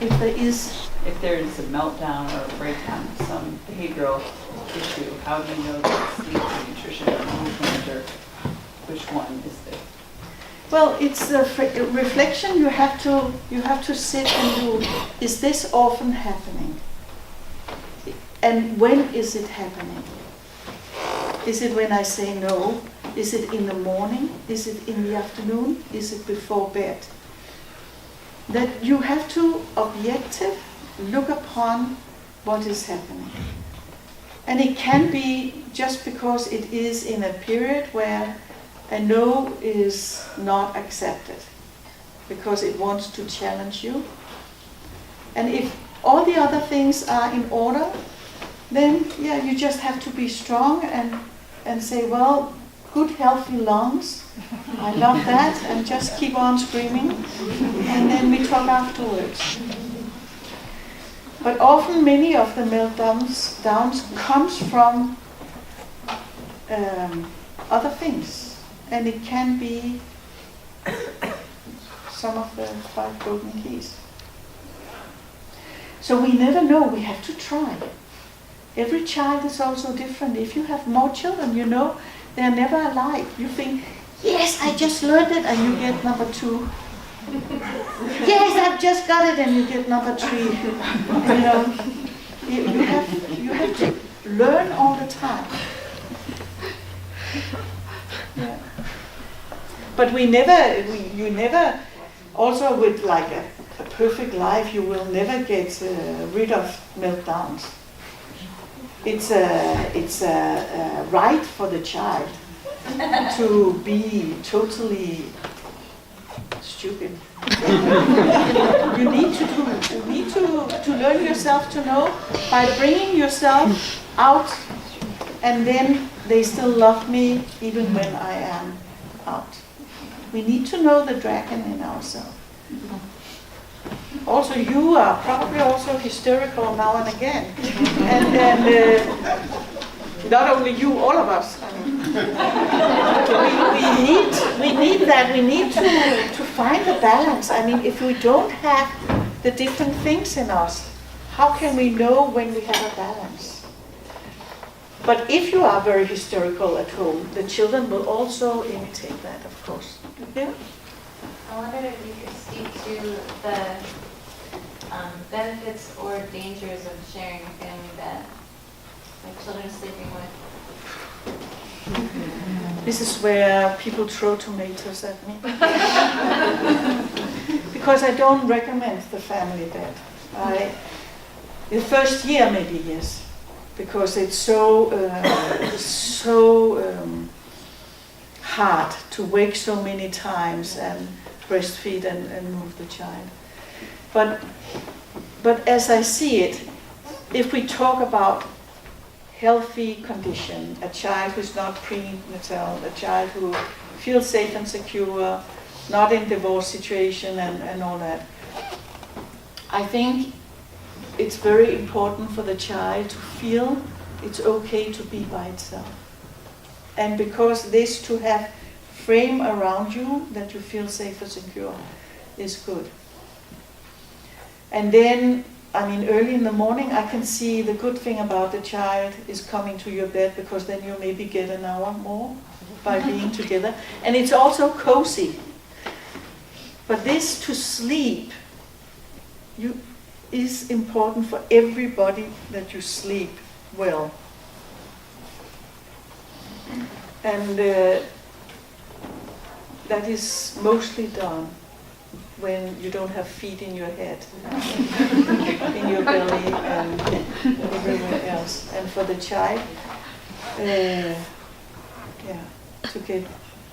if there is a meltdown or a breakdown, some behavioral issue, how do you know that it's sleep or nutrition or movement or which one is it? Well, it's the reflection you have to sit and do. Is this often happening? And when is it happening? Is it when I say no? Is it in the morning? Is it in the afternoon? Is it before bed? That you have to objective look upon what is happening. And it can be just because it is in a period where a no is not accepted, because it wants to challenge you. And if all the other things are in order, then yeah, you just have to be strong and say, well, good healthy lungs, I love that, and just keep on screaming, and then we talk afterwards. But often many of the meltdowns comes from other things. And it can be some of the 5 golden keys. So we never know, we have to try. Every child is also different. If you have more children, you know, they're never alike. You think, yes, I just learned it, and you get number 2. Yes, I've just got it, and you get number 3. You know, you have to learn all the time. Yeah. But you never, also with like a perfect life, you will never get rid of meltdowns. It's a right for the child to be totally stupid. You need to learn yourself to know by bringing yourself out, and then they still love me even when I am out. We need to know the dragon in ourselves. Also, you are probably also hysterical now and again. And not only you, all of us. I mean, we need that. We need to find the balance. I mean, if we don't have the different things in us, how can we know when we have a balance? But if you are very hysterical at home, the children will also imitate that, of course. Yeah? I wondered if you could speak to the benefits or dangers of sharing a family bed, like children sleeping with. This is where people throw tomatoes at me. Because I don't recommend the family bed. The first year maybe, yes. Because it's so hard to wake so many times and breastfeed and move the child. But as I see it, if we talk about healthy condition, a child who's not prenatal, a child who feels safe and secure, not in divorce situation and all that, I think it's very important for the child to feel it's okay to be by itself. And because this, to have frame around you that you feel safe and secure, is good. And then, I mean, early in the morning, I can see the good thing about the child is coming to your bed, because then you maybe get an hour more by being together. And it's also cozy. But this to sleep, is important for everybody, that you sleep well. And that is mostly done when you don't have feet in your head, in your belly and everywhere else. And for the child, to get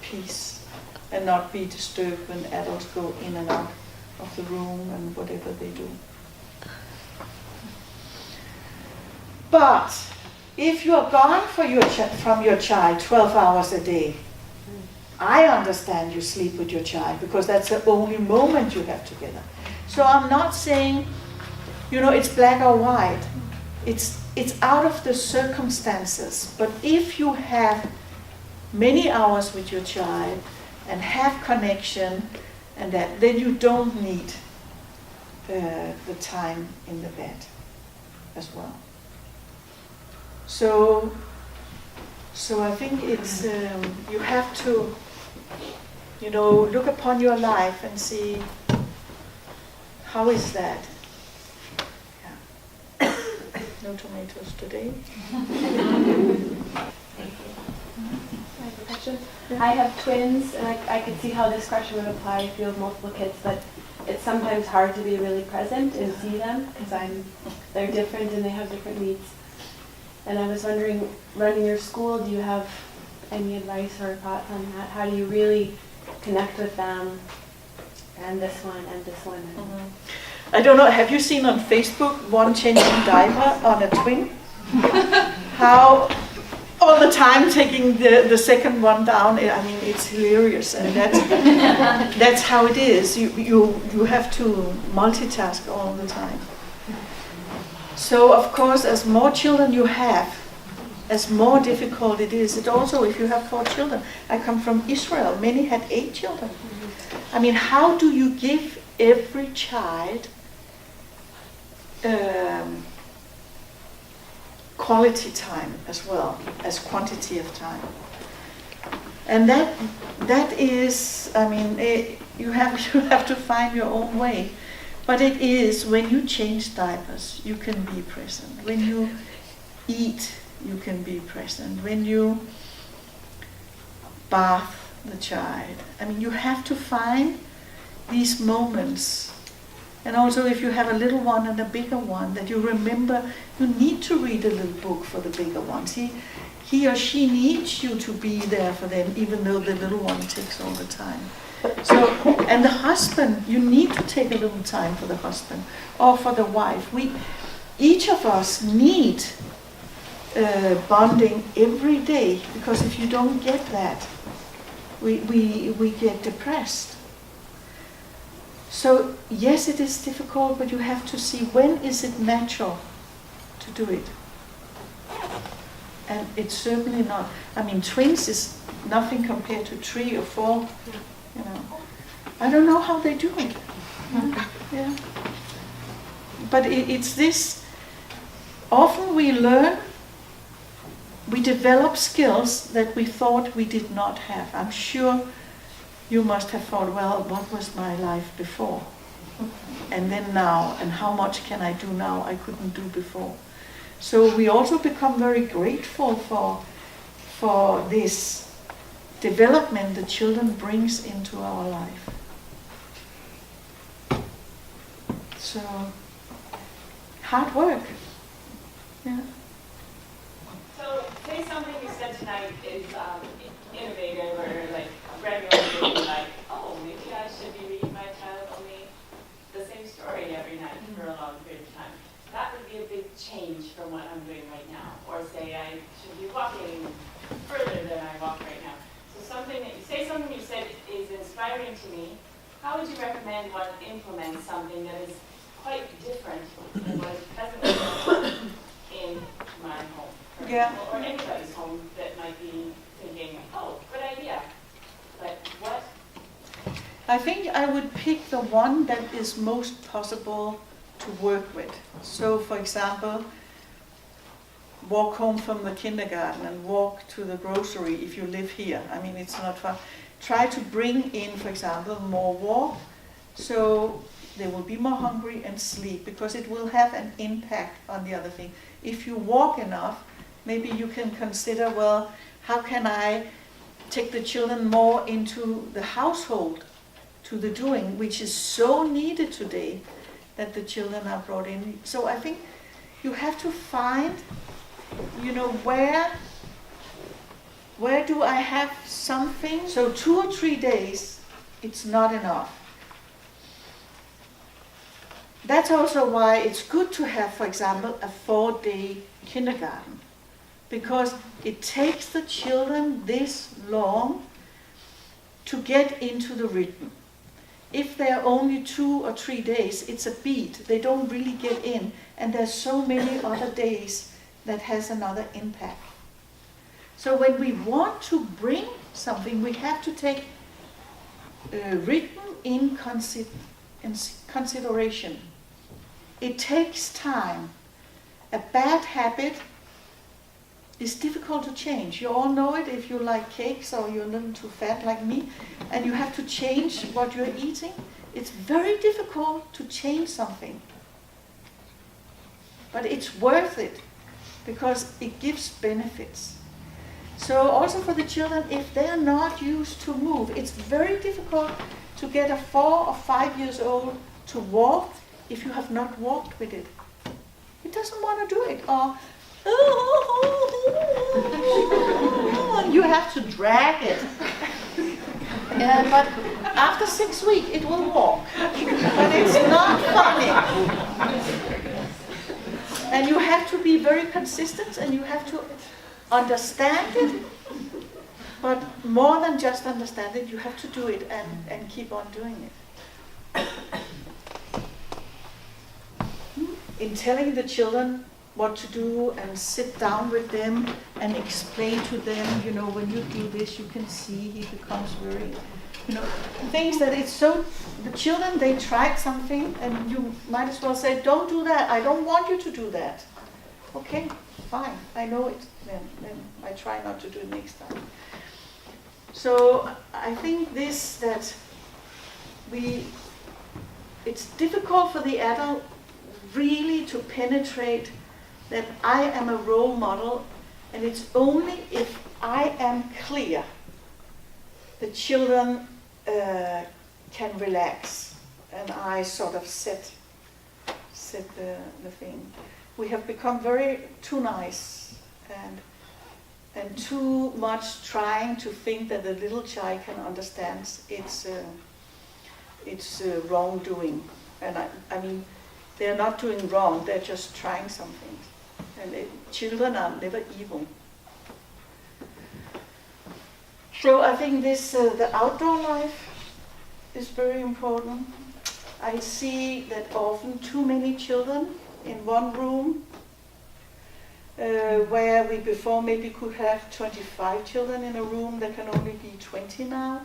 peace and not be disturbed when adults go in and out of the room and whatever they do. But if you are gone from your child 12 hours a day, I understand you sleep with your child, because that's the only moment you have together. So I'm not saying, it's black or white. It's out of the circumstances. But if you have many hours with your child and have connection and that, then you don't need the time in the bed as well. So I think it's you have to, look upon your life and see how is that. Yeah. No tomatoes today. I have a question. I have twins, and I could see how this question would apply if you have multiple kids, but it's sometimes hard to be really present and see them because they're different and they have different needs. And I was wondering, running your school, do you have any advice or thoughts on that? How do you really connect with them, and this one and this one? I don't know, have you seen on Facebook one changing diaper on a twin? How all the time taking the second one down, I mean, it's hilarious, and that's how it is. You have to multitask all the time. So of course, as more children you have, as more difficult it is. It also, if you have 4 children, I come from Israel, many had 8 children. I mean, how do you give every child quality time as well as quantity of time? And that is, I mean, you have to find your own way. But it is, when you change diapers, you can be present. When you eat, you can be present. When you bath the child, I mean, you have to find these moments. And also, if you have a little one and a bigger one, that you remember, you need to read a little book for the bigger ones. He or she needs you to be there for them, even though the little one takes all the time. So, and the husband, you need to take a little time for the husband or for the wife. Each of us need bonding every day, because if you don't get that, we get depressed. So yes, it is difficult, but you have to see when is it natural to do it. And it's certainly not, I mean, twins is nothing compared to 3 or 4. I don't know how they do it. Yeah. But it's this, often we learn, we develop skills that we thought we did not have. I'm sure you must have thought, well, what was my life before? And then now, and how much can I do now I couldn't do before? So we also become very grateful for this development the children brings into our life. So, hard work. Yeah. So, say something you said tonight is innovative or like brand new, like, oh, maybe I should be reading my child only the same story every night for a long period of time. That would be a big change from what I'm doing right now. Or say I should be walking further than I walk right now. So something you said is inspiring to me. How would you recommend one implement something that is quite different than what is presently going on in my home, for example, or anybody's home that might be thinking, oh, good idea, but what? I think I would pick the one that is most possible to work with. So, for example, walk home from the kindergarten and walk to the grocery if you live here. I mean, it's not far. Try to bring in, for example, more walk, so they will be more hungry and sleep, because it will have an impact on the other thing. If you walk enough, maybe you can consider, well, how can I take the children more into the household, to the doing, which is so needed today, that the children are brought in. So I think you have to find, where do I have something? So 2 or 3 days, it's not enough. That's also why it's good to have, for example, a 4-day kindergarten, because it takes the children this long to get into the rhythm. If they're only 2 or 3 days, it's a beat. They don't really get in, and there's so many other days that has another impact. So when we want to bring something, we have to take rhythm in consideration. it takes time. A bad habit is difficult to change. You all know it if you like cakes or you're a little too fat like me, and you have to change what you're eating. It's very difficult to change something. But it's worth it because it gives benefits. So also for the children, if they're not used to move, it's very difficult to get a 4 or 5 years old to walk if you have not walked with it. It doesn't want to do it. Or you have to drag it. But after 6 weeks, it will walk. But it's not funny. And you have to be very consistent and you have to understand it. But more than just understand it, you have to do it and keep on doing it. In telling the children what to do and sit down with them and explain to them, when you do this, you can see he becomes very, things that it's so, the children, they tried something and you might as well say, don't do that, I don't want you to do that. Okay, fine, I know it, then I try not to do it next time. So I think that it's difficult for the adult really to penetrate that I am a role model, and it's only if I am clear the children can relax and I sort of set the thing. We have become too nice and too much trying to think that the little child can understand it's wrongdoing. And I mean, they're not doing wrong, they're just trying something. And children are never evil. So I think the outdoor life is very important. I see that often too many children in one room, where we before maybe could have 25 children in a room, there can only be 20 now.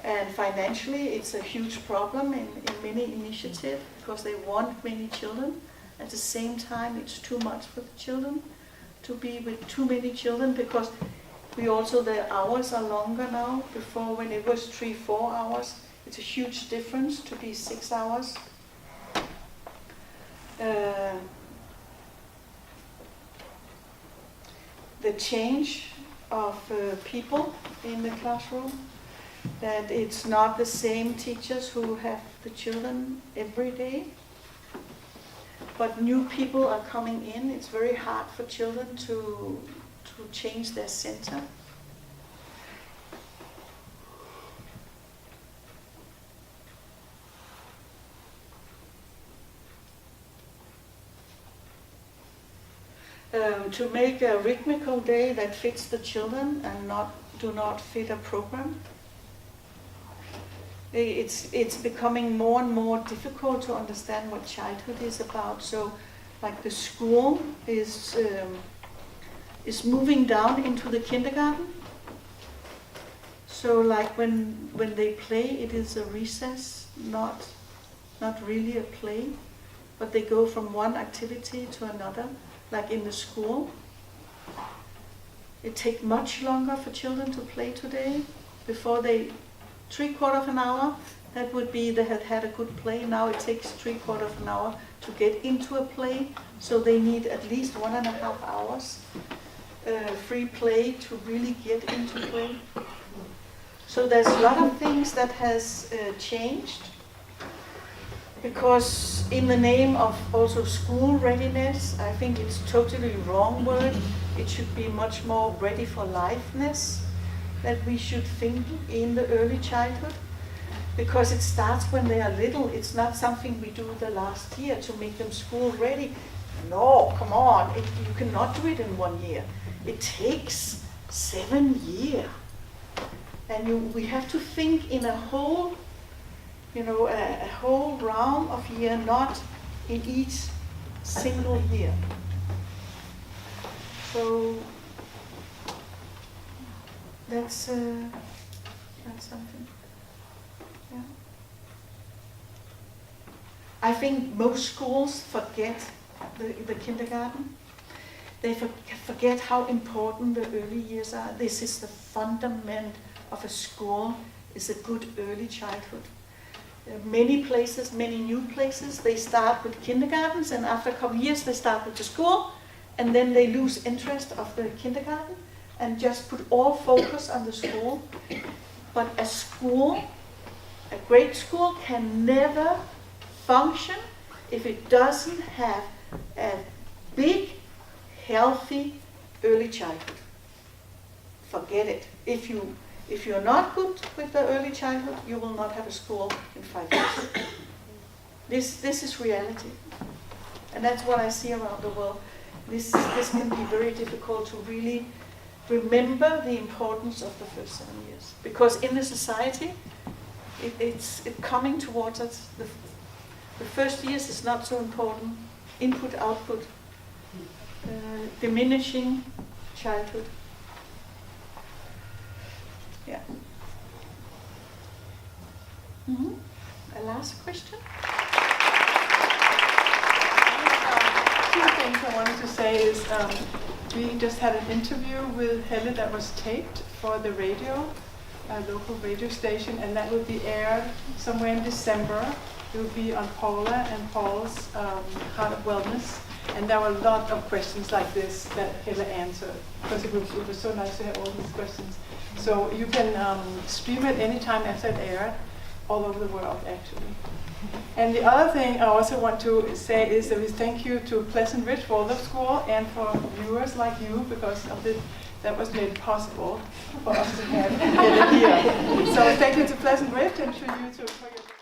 And financially, it's a huge problem in many initiatives because they want many children. At the same time, it's too much for the children to be with too many children because the hours are longer now. Before, when it was 3-4 hours, it's a huge difference to be 6 hours. The change of people in the classroom, that it's not the same teachers who have the children every day, but new people are coming in. It's very hard for children to change their center. To make a rhythmical day that fits the children and do not fit a program. It's becoming more and more difficult to understand what childhood is about. So, like the school is moving down into the kindergarten. So, like when they play, it is a recess, not really a play, but they go from one activity to another. Like in the school, it takes much longer for children to play today. Before 3/4 of an hour, that would be they had had a good play. Now it takes 3/4 of an hour to get into a play, so they need at least 1.5 hours free play to really get into play. So there's a lot of things that has changed. Because in the name of also school readiness, I think it's totally wrong word. It should be much more ready for lifeness that we should think in the early childhood. Because it starts when they are little. It's not something we do the last year to make them school ready. No, come on, you cannot do it in 1 year. It takes 7 years. And we have to think in a whole a whole round of year, not in each single year. So that's something. Yeah. I think most schools forget the kindergarten. They forget how important the early years are. This is the fundament of a school, is a good early childhood. Many places, many new places, they start with kindergartens, and after a couple of years they start with the school, and then they lose interest of the kindergarten and just put all focus on the school. But a school, a great school, can never function if it doesn't have a big, healthy early childhood. Forget it. If you're not good with the early childhood, you will not have a school in 5 years. This is reality. And that's what I see around the world. This can be very difficult to really remember the importance of the first 7 years. Because in the society, it's coming towards us. The first years is not so important. Input, output, diminishing childhood. Yeah. A last question? Two things I wanted to say is we just had an interview with Helle that was taped for the radio, a local radio station, and that will be aired somewhere in December. It will be on Paula and Paul's Heart of Wellness. And there were a lot of questions like this that Helle answered, because it was so nice to have all these questions. So you can stream it anytime after it aired, all over the world actually. And the other thing I also want to say is that we thank you to Pleasant Ridge Waldorf School and for viewers like you, because of that was made possible for us to have Helle here. So thank you to Pleasant Ridge and to you for your